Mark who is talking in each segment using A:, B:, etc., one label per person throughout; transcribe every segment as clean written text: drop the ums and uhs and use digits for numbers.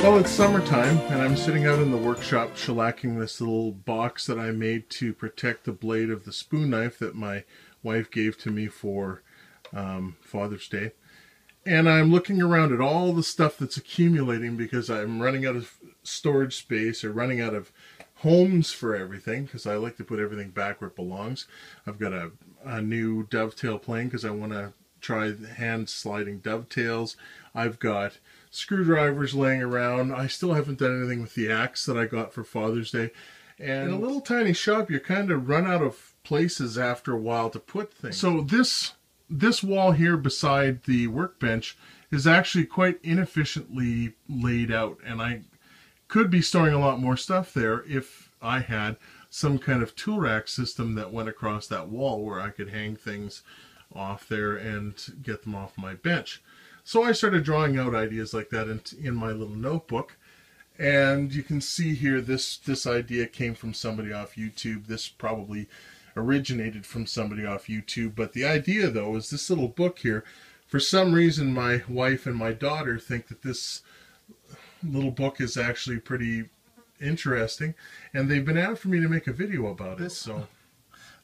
A: Well, it's summertime, and I'm sitting out in the workshop shellacking this little box that I made to protect the blade of the spoon knife that my wife gave to me for Father's Day. And I'm looking around at all the stuff that's accumulating because I'm running out of storage space or running out of homes for everything, because I like to put everything back where it belongs. I've got a new dovetail plane because I want to try hand sliding dovetails. I've got screwdrivers laying around. I still haven't done anything with the axe that I got for Father's Day. And in a little tiny shop, you kind of run out of places after a while to put things. So this wall here beside the workbench is actually quite inefficiently laid out, and I could be storing a lot more stuff there if I had some kind of tool rack system that went across that wall where I could hang things off there and get them off my bench. So I started drawing out ideas like that in my little notebook, and you can see here this idea came from somebody off YouTube. This probably originated from somebody off YouTube, but the idea though is this little book here. For some reason my wife and my daughter think that this little book is actually pretty interesting, and they've been after me to make a video about it. So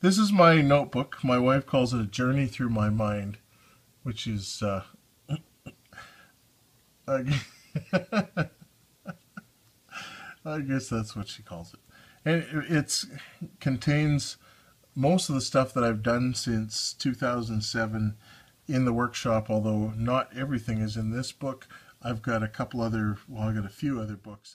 A: this is my notebook. My wife calls it a journey through my mind, which is I guess that's what she calls it. And it contains most of the stuff that I've done since 2007 in the workshop, although not everything is in this book. I've got a couple other, well, I've got a few other books.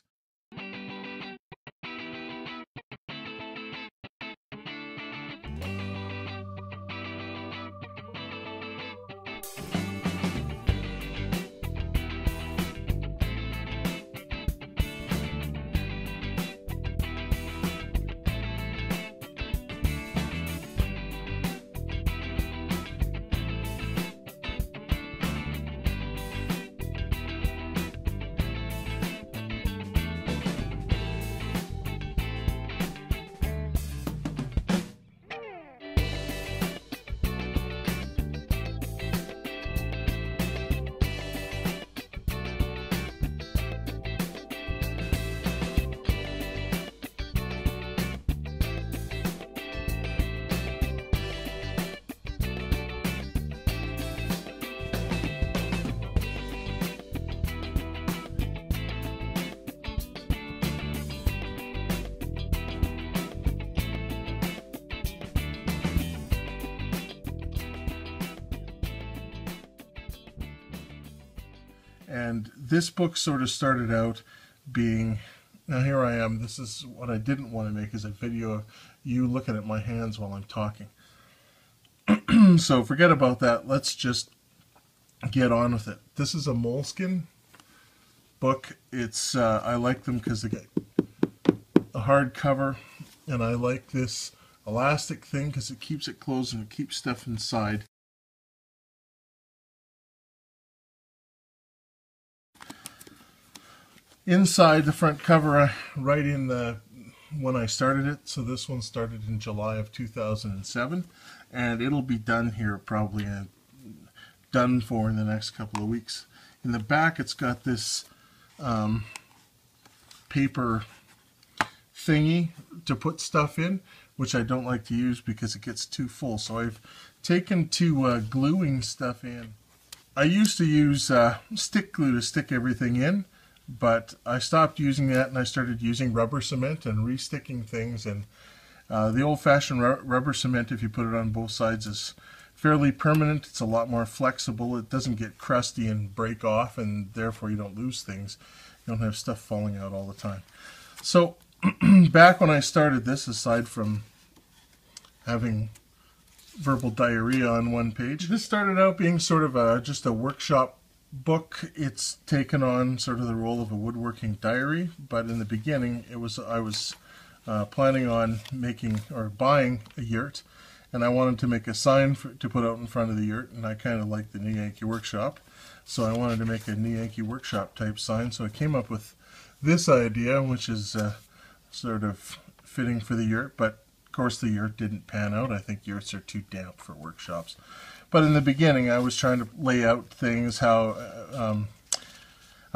A: And this book sort of started out being, now here I am, this is what I didn't want to make, is a video of you looking at my hands while I'm talking. So forget about that, let's just get on with it. This is a moleskin book. It's I like them because they get a hard cover, and I like this elastic thing because it keeps it closed and it keeps stuff inside. Inside the front cover, right in the when I started it, so this one started in July of 2007, and it'll be done here probably done for in the next couple of weeks. In the back it's got this paper thingy to put stuff in, which I don't like to use because it gets too full, so I've taken to gluing stuff in. I used to use stick glue to stick everything in, but I stopped using that and I started using rubber cement and re-sticking things, and the old-fashioned rubber cement, if you put it on both sides, is fairly permanent. It's a lot more flexible. It doesn't get crusty and break off, and therefore you don't lose things. You don't have stuff falling out all the time. So back when I started this, aside from having verbal diarrhea on one page, this started out being sort of just a workshop book. It's taken on sort of the role of a woodworking diary, but in the beginning I was planning on making or buying a yurt, and I wanted to make a sign to put out in front of the yurt, and I kind of like the New Yankee Workshop, so I wanted to make a New Yankee Workshop type sign. So I came up with this idea, which is sort of fitting for the yurt, but of course the yurt didn't pan out. I think yurts are too damp for workshops. But in the beginning, I was trying to lay out things, how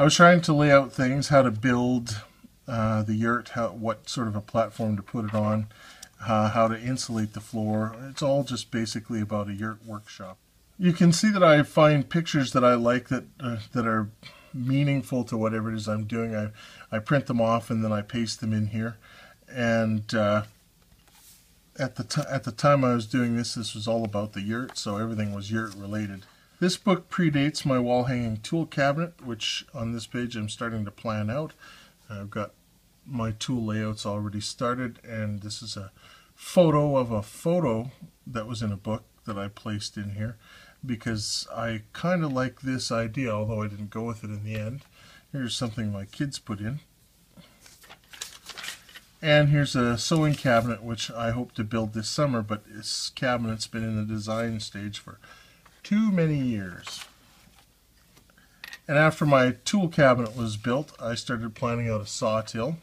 A: I was trying to lay out things, how to build the yurt, what sort of a platform to put it on, how to insulate the floor. It's all just basically about a yurt workshop. You can see that I find pictures that I like that are meaningful to whatever it is I'm doing. I print them off and then I paste them in here. And at the time I was doing this was all about the yurt, so everything was yurt related. This book predates my wall hanging tool cabinet, which on this page I'm starting to plan out. I've got my tool layouts already started, and this is a photo of a photo that was in a book that I placed in here because I kind of like this idea, although I didn't go with it in the end. Here's something my kids put in. And here's a sewing cabinet which I hope to build this summer, but this cabinet's been in the design stage for too many years. And after my tool cabinet was built, I started planning out a sawtill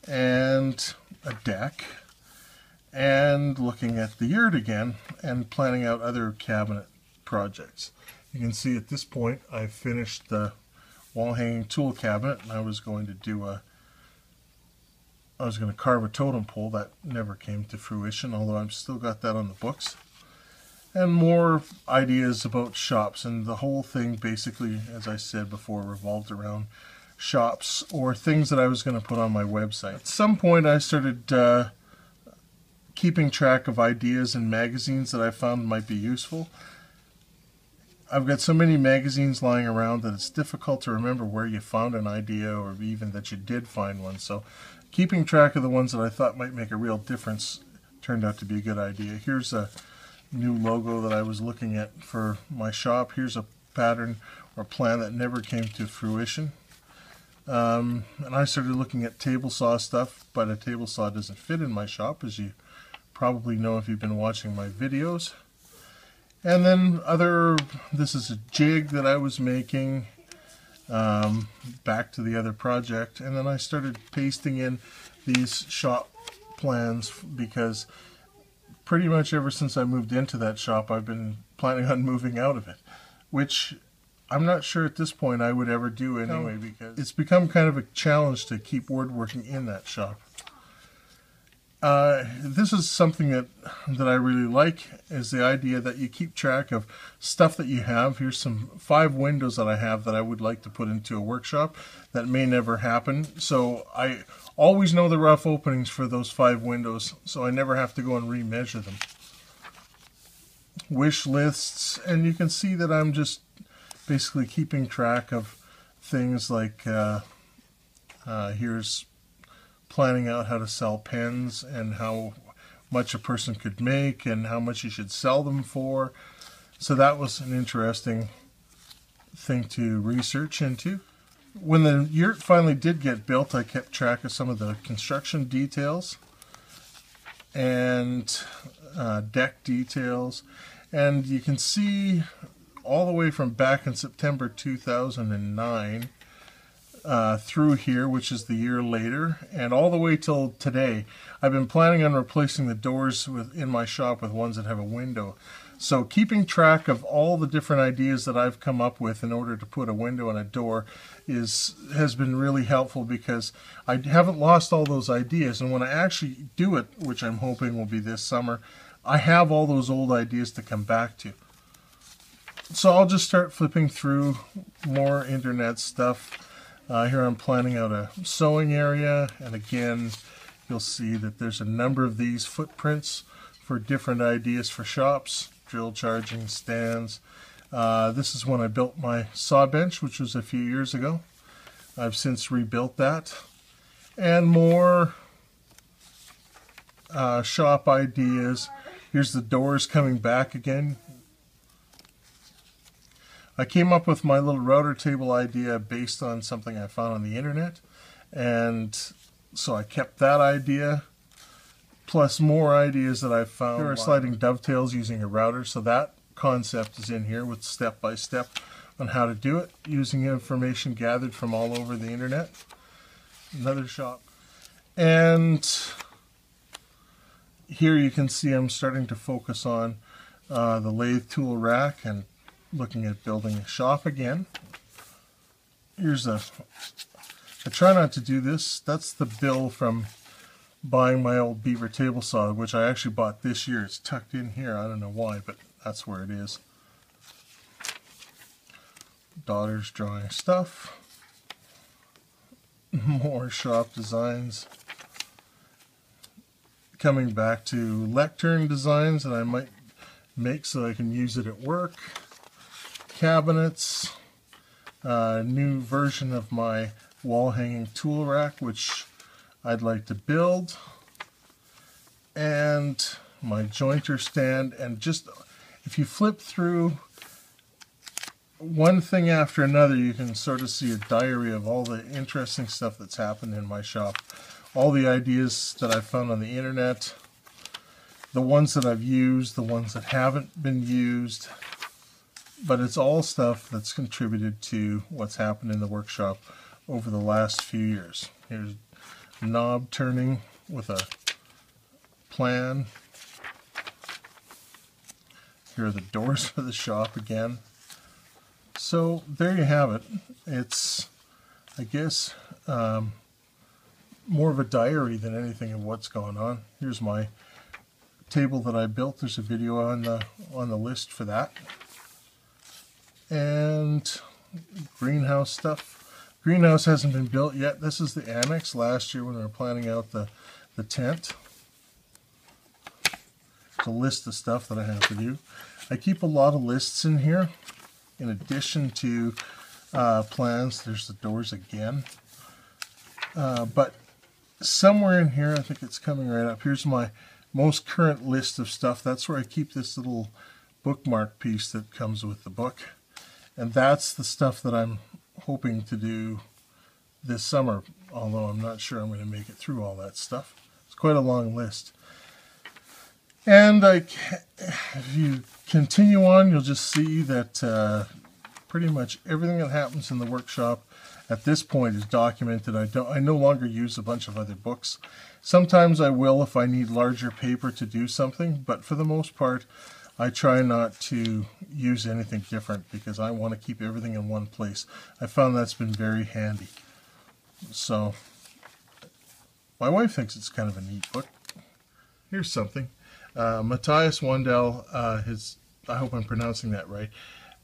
A: and a deck and looking at the yurt again and planning out other cabinet projects. You can see at this point I've finished the wall hanging tool cabinet, and I was going to carve a totem pole. That never came to fruition, although I've still got that on the books. And more ideas about shops, and the whole thing basically, as I said before, revolved around shops or things that I was going to put on my website. At some point I started keeping track of ideas in magazines that I found might be useful. I've got so many magazines lying around that it's difficult to remember where you found an idea or even that you did find one. So keeping track of the ones that I thought might make a real difference turned out to be a good idea. Here's a new logo that I was looking at for my shop. Here's a pattern or plan that never came to fruition. And I started looking at table saw stuff, but a table saw doesn't fit in my shop, as you probably know if you've been watching my videos. And then this is a jig that I was making, back to the other project. And then I started pasting in these shop plans because pretty much ever since I moved into that shop, I've been planning on moving out of it, which I'm not sure at this point I would ever do anyway, because it's become kind of a challenge to keep woodworking in that shop. This is something that I really like, is the idea that you keep track of stuff that you have. Here's 5 windows that I have that I would like to put into a workshop that may never happen. So I always know the rough openings for those 5 windows, so I never have to go and remeasure them. Wish lists, and you can see that I'm just basically keeping track of things like here's planning out how to sell pens and how much a person could make and how much you should sell them for. So that was an interesting thing to research into. When the yurt finally did get built, I kept track of some of the construction details and deck details, and you can see all the way from back in September 2009 through here, which is the year later, and all the way till today. I've been planning on replacing the doors in my shop with ones that have a window. So keeping track of all the different ideas that I've come up with in order to put a window and a door has been really helpful, because I haven't lost all those ideas, and when I actually do it, which I'm hoping will be this summer, I have all those old ideas to come back to. So I'll just start flipping through more internet stuff. Here I'm planning out a sewing area, and again you'll see that there's a number of these footprints for different ideas for shops. Drill charging stands. This is when I built my saw bench, which was a few years ago. I've since rebuilt that. And more shop ideas. Here's the doors coming back again. I came up with my little router table idea based on something I found on the internet, and so I kept that idea, plus more ideas that I've found. Here are sliding dovetails using a router, so that concept is in here with step-by-step on how to do it, using information gathered from all over the internet. Another shop. And here you can see I'm starting to focus on the lathe tool rack and looking at building a shop again. here's a, I try not to do this. That's the bill from buying my old beaver table saw, which I actually bought this year. It's tucked in here. I don't know why, but that's where it is. Daughter's drawing stuff. More shop designs. Coming back to lectern designs that I might make so I can use it at work. Cabinets. New version of my wall hanging tool rack, which I'd like to build. And my jointer stand. And just, if you flip through one thing after another, you can sort of see a diary of all the interesting stuff that's happened in my shop. All the ideas that I've found on the internet, the ones that I've used, the ones that haven't been used, but it's all stuff that's contributed to what's happened in the workshop over the last few years. Here's knob turning with a plan. Here are the doors for the shop again. So there you have it. It's, I guess, more of a diary than anything of what's going on. Here's my table that I built. There's a video on the list for that. And greenhouse stuff. Greenhouse hasn't been built yet. This is the annex last year when we were planning out the tent. It's a list of stuff that I have to do. I keep a lot of lists in here. In addition to plans, there's the doors again. But somewhere in here, I think it's coming right up. Here's my most current list of stuff. That's where I keep this little bookmark piece that comes with the book. And that's the stuff that I'm hoping to do this summer, although I'm not sure I'm going to make it through all that stuff. It's quite a long list. And if you continue on, you'll just see that pretty much everything that happens in the workshop at this point is documented. I no longer use a bunch of other books. Sometimes I will if I need larger paper to do something, but for the most part, I try not to use anything different because I want to keep everything in one place. I found that's been very handy. So, my wife thinks it's kind of a neat book. Here's something. Matthias Wandel, I hope I'm pronouncing that right,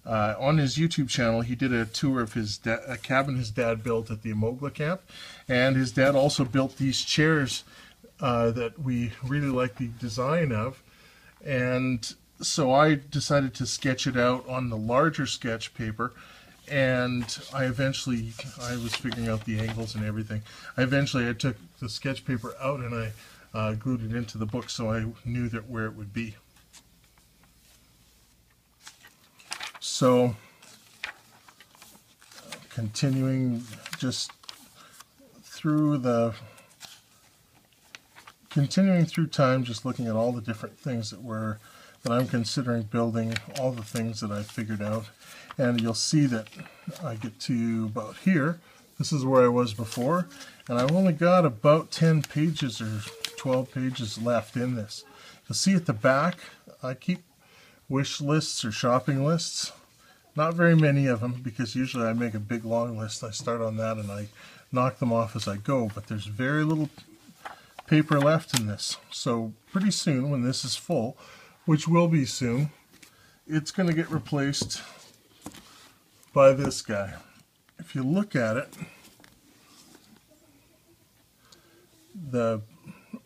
A: on his YouTube channel, he did a tour of a cabin his dad built at the Amogla camp, and his dad also built these chairs that we really like the design of, and so I decided to sketch it out on the larger sketch paper, and I was figuring out the angles and everything. I took the sketch paper out and I glued it into the book so I knew where it would be. So, continuing through time, just looking at all the different things that I'm considering building, all the things that I figured out, and you'll see that I get to about here. This is where I was before, and I've only got about 10 pages or 12 pages left in this. You'll see at the back, I keep wish lists or shopping lists. Not very many of them, because usually I make a big long list. I start on that and I knock them off as I go, but there's very little paper left in this. So pretty soon, when this is full, which will be soon, it's going to get replaced by this guy. If you look at it, the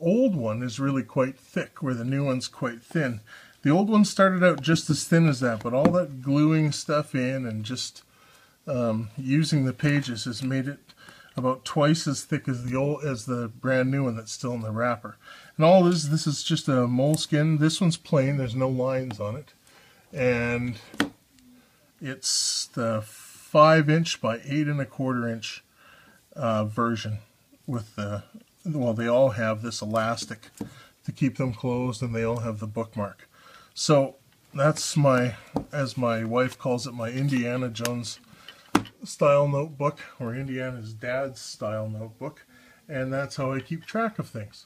A: old one is really quite thick, where the new one's quite thin. The old one started out just as thin as that, but all that gluing stuff in and just using the pages has made it about twice as thick as the brand new one that's still in the wrapper. And all this is just a moleskin. This one's plain, there's no lines on it. And it's the 5" by 8 1/4" inch version with well, they all have this elastic to keep them closed, and they all have the bookmark. So that's as my wife calls it, my Indiana Jones style notebook, or Indiana's dad's style notebook, and that's how I keep track of things.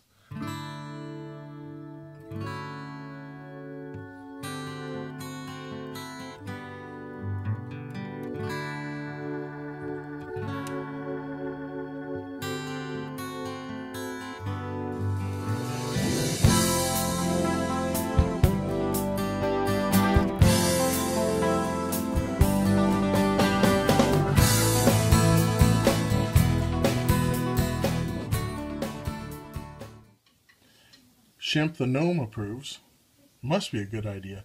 A: Shemp the gnome approves. Must be a good idea.